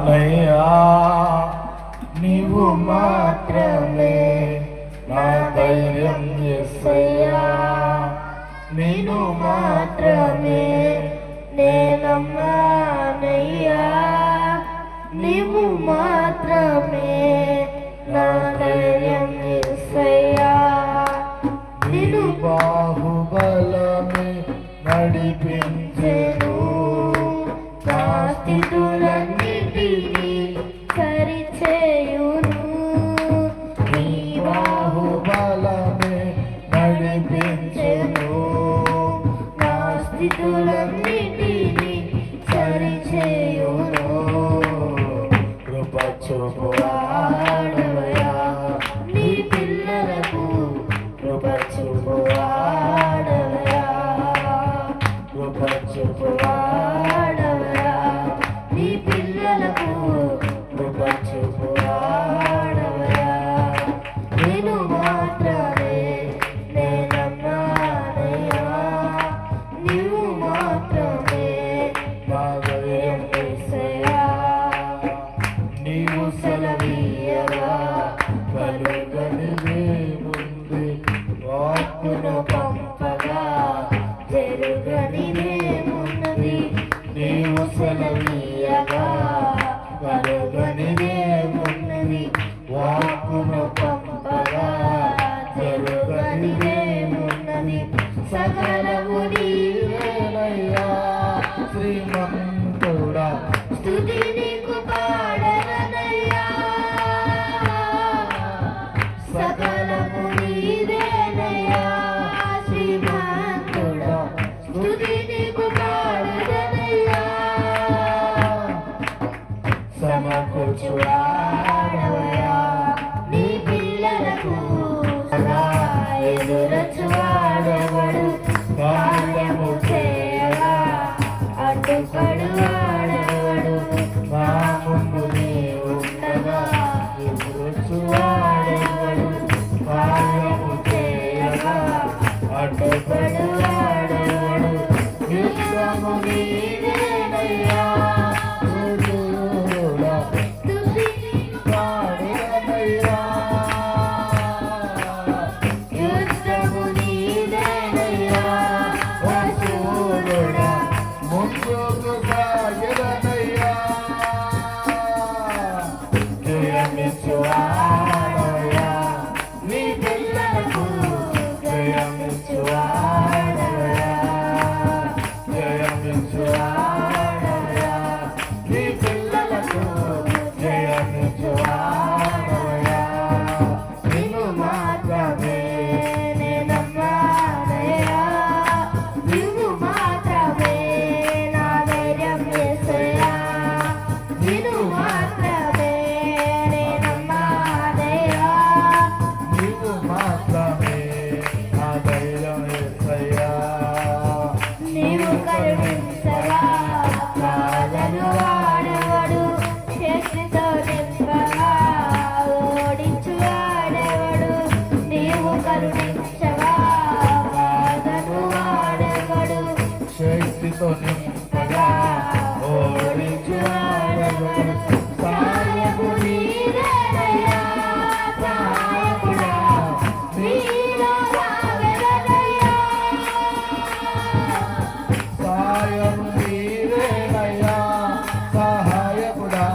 నయ్యా నీవు మాత్రమే నా ధైర్యం యేసయ్యా, నీవు మాత్రమే నేనమ్మానయ్యా, నీవు మాత్రమే నా ధైర్యం యేసయ్యా. నిన్ను బాహుబలమే నడిపించెను, నా స్థితులన్నిటినీ సరిచేయును. నీ బాహుబలమే నడిపించెను, నా స్థితులన్నిటినీ సరిచేయును. కృప చూపువాడవయ్యా నీ పిల్లలకు, కృప చూపువాడవయ్యా, కృప చూపువాడవయ్యా నీ పిల్లలకు, కృప చూపువాడవయ్యా. నేను మాత్రమే నేనమ్మానయ్యా, నీవు మాత్రమే నా ధైర్యం యేసయ్యా. నీవు సెలవీయగా కలుగనిదేముంది, వాక్కును పంపగా జరుగనిదేమున్నది. నీవు సెలవీయగా కలుగనిదేమున్నది, వాక్కును పంపగా జరుగనిదేమున్నది. సకలము నీవేనయ్యా శ్రీమంతుడా, స్తుతి నీకు పాడనయ్యా. సకలము నీవేనయ్యా శ్రీమంతుడా, స్తుతి నీకు పాడనయ్యా. సమకూర్చువాడవయ్యా నీ పిల్లలకు, ఎదురొచ్చువాడెవడు కార్యము చేయగా అడ్డుపడువాడెవడు. మా ముందు నీ ఉండగా ఎదురొచ్చువాడెవడు కార్యము చేయగా అడ్డుపడువాడెవడు. యుద్ధము నీదేనయ్యా స్తుతుడా, స్తుతి పాడనయ్యా. యుద్ధము నీదేనయ్యా వశూరుడా, ముందుకు సాగెదనయ్యా. జయమిచ్చువాడవయ్యా నీ పిల్లలకు, జయమిచ్చువాడవయ్యా, జయమిచ్చువాడవయ్యా నీ పిల్లలకు, జయమిచ్చువాడవయ్యా. నిన్ను మాత్రమే నేనమ్మానయ్యా, నీవు మాత్రమే నా ధైర్యం యేసయ్యా. నిన్ను మాత్రమే నేనమ్మానయ్యా, నీవు మాత్రమే నా ధైర్యం యేసయ్యా. నీవు కరుణించగా కాదను వాడెవడు, శక్తితో నింపగా ఓడించువాడెవడు. నీవు కరుణించగా కాదను వాడెవడు, శక్తితో నింపగా ఓడించువాడెవడు. సాయము నీదేనయ్యా సహాయకుడా, నీలో సాగెదనయ్యా. సాయము నీదేనయ్యా సహాయకుడా,